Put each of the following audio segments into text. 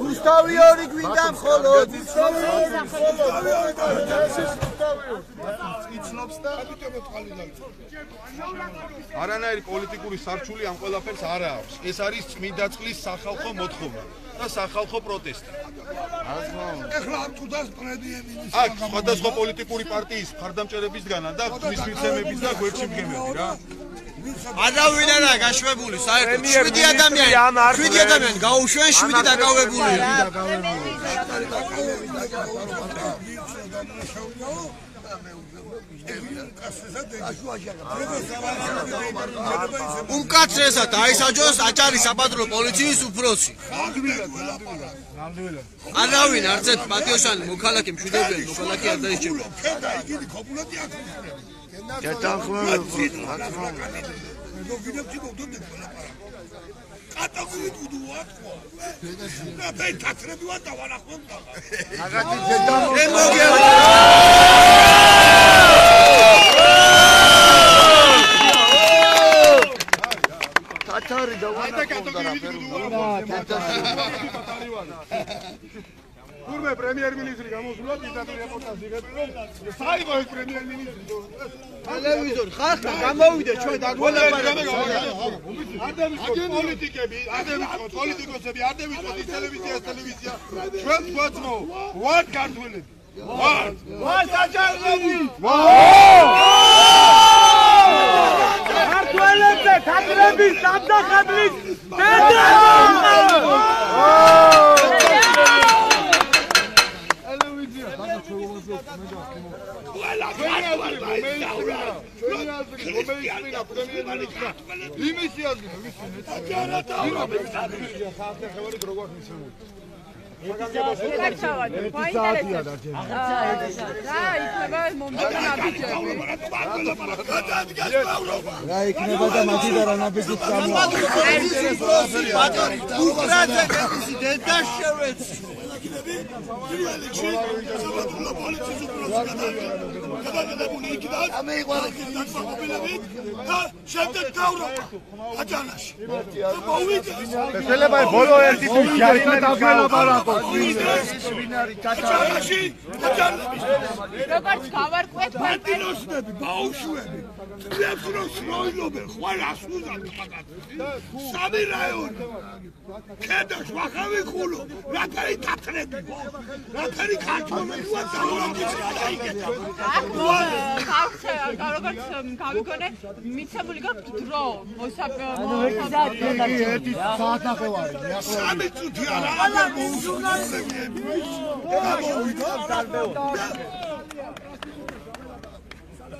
გუსტავიორი გვინდა მხოლოდ არანაირი პოლიტიკური სარჩული ამ ყველაფერს არ აქვს. ეს არის წმინდა წყლის სახალხო მოთხოვნა და სახალხო პროტესტი. ეხლა ამ წუთას პრემიერ-მინისტრი აქ სხვადასხვა პოლიტიკური პარტიის მხარდამჭერებისგან და ღვთის მიცემების და გვერდში მგემები რა. არავინ არა გაშვებული საერთოდ 7 ადამიანი გაუშვენ 7 დაკავებული უკაცრესად აისაჯოს აჭარის საპატრულო პოლიციის უფროსი არავინ არც ერთ პატიოსანი მოქალაქე მშვიდობიან მოქალაქე არ დაიჭირება Urme premjer-ministri გამოსულა პირდაპირ რეპორტაჟი იღებენ რომ საიღო ეს პრემიერ-მინისტრი ტელევიზორ ხალხი გამოვიდა ჩვენ დაგველაპარაკეთ პოლიტიკები პოლიტიკოსები არ დავიწყოთ ტელევიზია ჩვენ გვაძმო ვარ ქართველები ვარ საჭარლები ქართველებზე ქართველების სამსახებლის დედა როგორც გავარკვევთ პარტიოსები, ბაუშუები, ძებს რომ შროილობენ, ყველას უზად სამი რაიონი. ქედა შვახავი ხულო, რაფერი თათრები, რაფერი ქართველები ვარ დაუროგიც გადაიგეთა. როგორც გავიგონე, მიცემული გაქვთ დრო, ერთი საათნახევარი. სამი წუთი არა, აღარ მოუსწრებია.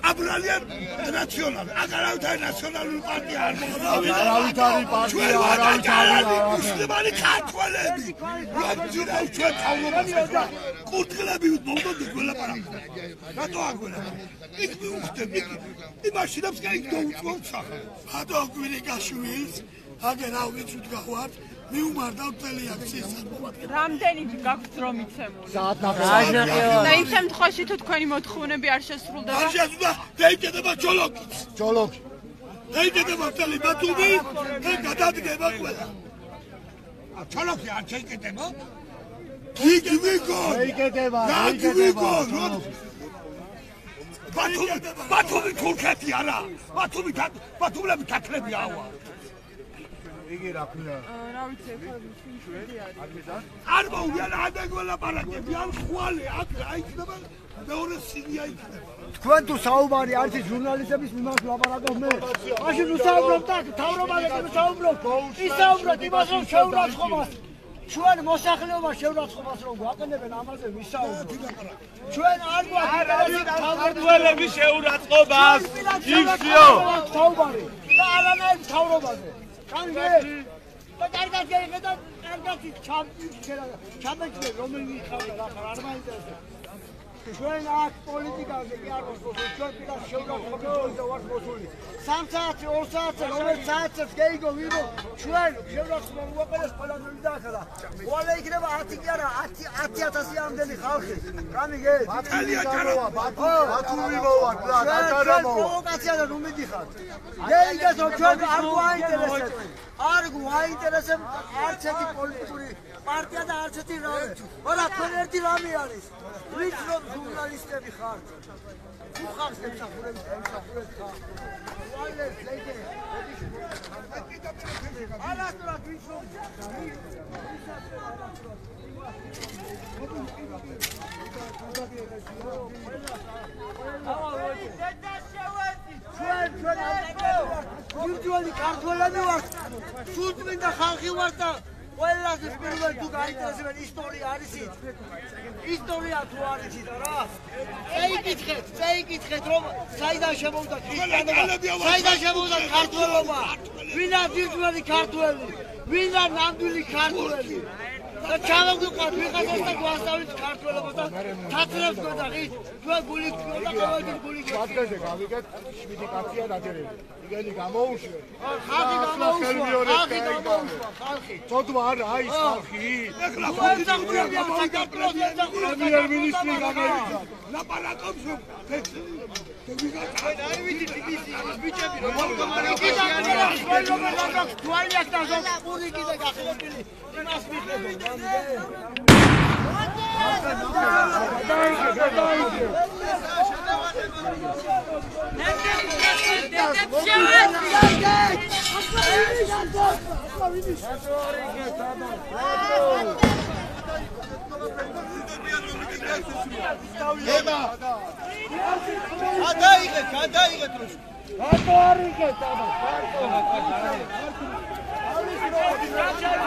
აბრალიან ნაციონალ, აგარავითარი ნაციონალური პარტია არ მოხდა. არავითარი პარტია, არავითარი მუსლიმანი ქართველები. რამჯერად ჩვენ თავრობები კურთხლები მომდოდეთ ველაპარაკეთ. რატო აგველა? იქ მივხვდები, იმაშინებს გაიგ დაუწყობთ სახე. რატო გვირიგაშვილს, აგერ ავიცით გავართ. მიუმარდავ წელი აქციის წარმომადგენლებს. რამდენი გაქვთ რომ იცემული? საათნახევარი. და იმ შემთხვევაში თუ თქვენი მოთხოვნები არ შესრულდება? არ შესრულდება, დაიკეთება ჯოლოკიც. ჯოლოქი. დაიკეთება წელი ბათუმი და გადადგება ყველა. ჯოლოკი არ შეიკეთება? იქ იკეთება. ბათუმი თურქეთი არა. ბათუმლები თათრები ავა. იგი რა ქვია? რა ვიცი, ეხლა შვილი არის. არ მოუვიან ადაგველაპარაკები, არ ხვალე, აქ აიქნება მეორე სინია იქნება. თქვენ თუ საუბარი არის ჟურნალისტების მიმართ ლაპარაკობ მე. მაშინ უსაუბრობთ და თავრობაზე ვისაუბროთ. ისაუბროთ იმას რომ შეურაცხყოფას. ჩვენ მოსახლეობა შეურაცხყოფას რომ გვაყენებენ ამაზე ვისაუბროთ. ჩვენ არ გვაქვს ქართველების შეურაცხყოფას. იქციო. საუბარი და არანაირ თავრობაზე. კანგე და კარგად გეიღე და კარგად ჩამეჭრე რომელი ხარ და რა ხარ არ მაინტერესებს ჩვენ აქ პოლიტიკაზე კი არ მოსული, ჩვენ პირას შეურაცხყოფილი და ვართ მოსული. 3 საათი, 2 საათი, რომელ საათს გეიგო ვიდო, ჩვენ შეურაცხყოფა მოაყენეს ყველა მივიდახლა. ყველა იქნება 10 კი არა, 10,000 ამდენი ხალხი. გამიგე? ბათალია ჩარო, ბათუმი მოვარ, ატარა მოვა. პროვოკაცია და ნუ მიდიხარ. გეიგესო ჩვენ არ გვაინტერესებს. არ გვაინტერესებს არც ერთი პოლიტიკური პარტია და არც ერთი რამე. მაგრამ თქვენ ერთი რამე არის. ვინც რომ ჟურნალისტები ხართ. თუ ხართ ემსახურებს ხარ. ვალეს ლეიდე. არასდროს ვინც რომ ვირტუალი ქართველები ვართ. სულწმინდა ხალხი ვართ და ყველაზე პირველად თუ გაინტერესებენ ისტორია არის ის. ისტორია თუ არის ის რა. წაიკითხეთ რომ საიდან შემოვიდა ქრისტიანობა, საიდან შემოვიდა ქართველობა, ვინა ვირტუალი ქართველი, ვინა ნამდვილი ქართველი. და ჩავაგდუყავთ ვიღაცას და გვასწავლით ქართველობას და თათრებს გვედაღით ჩვენ გული და ყოველთვის გული ადგილზე გავიგეთ 7 კაცია დაჯერილი. იგენი გამოუშვა. ხალხი გამოუშვა, ხალხი. ცოდვა არა აი ეს ხალხი. პრემიერ-მინისტრი გამოვიდა. ლაპარაკობს რომ არ ვიცით ის ბიჭები რომ მოგომარებიან თვალი აქ და ზოგური კიდე გახლებილი იმას მიხედავ გადაიღეთ რუსკი. რატო არიგეთ აბა?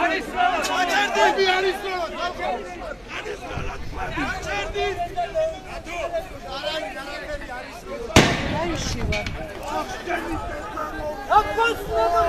არის აჭერდი არის აჭერდი რატო? არანაირი არის რაიში ვარ. აფოსნობა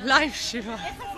ლაივში ვარ.